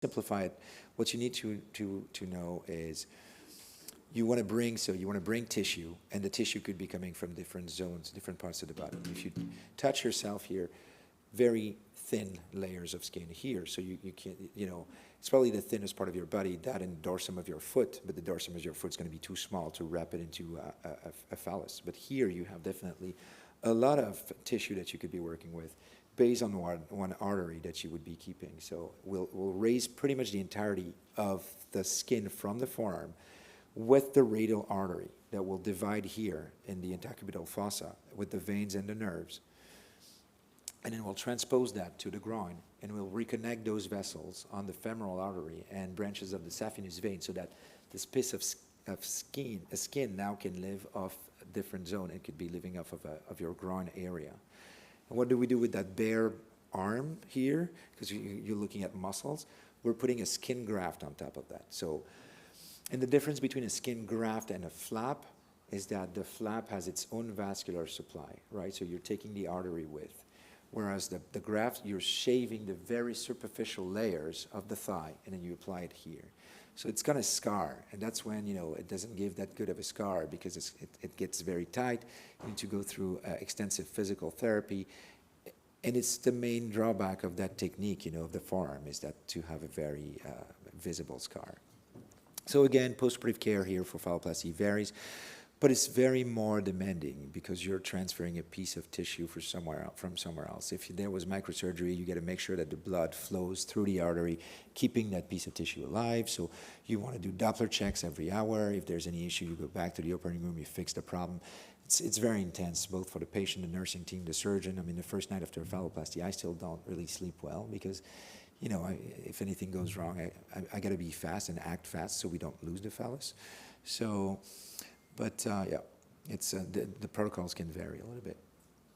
simplify it, what you need to know is you want to bring tissue, and the tissue could be coming from different zones, different parts of the body. If you touch yourself here, very thin layers of skin here, so you can't, it's probably the thinnest part of your body, that and the dorsum of your foot, but the dorsum of your foot is going to be too small to wrap it into a phallus. But here you have definitely a lot of tissue that you could be working with based on one artery that you would be keeping. So we'll raise pretty much the entirety of the skin from the forearm with the radial artery that will divide here in the intercubital fossa with the veins and the nerves. And then we'll transpose that to the groin, and we'll reconnect those vessels on the femoral artery and branches of the saphenous vein, so that this piece of skin now can live off a different zone. It could be living off of your groin area. And what do we do with that bare arm here? Because you're looking at muscles. We're putting a skin graft on top of that. So, and the difference between a skin graft and a flap is that the flap has its own vascular supply, right? So you're taking the artery with. Whereas the graft, you're shaving the very superficial layers of the thigh, and then you apply it here. So it's going to scar, and that's when, it doesn't give that good of a scar, because it gets very tight. You need to go through extensive physical therapy, and it's the main drawback of that technique, of the forearm, is that to have a very visible scar. So again, postoperative care here for phalloplasty varies, but it's very more demanding because you're transferring a piece of tissue from somewhere else. If there was microsurgery, you got to make sure that the blood flows through the artery, keeping that piece of tissue alive. So you want to do Doppler checks every hour. If there's any issue, you go back to the operating room, you fix the problem. It's very intense, both for the patient, the nursing team, the surgeon. I mean, the first night after phalloplasty, I still don't really sleep well because, if anything goes wrong, I got to be fast and act fast so we don't lose the phallus. So, but yeah, it's the protocols can vary a little bit.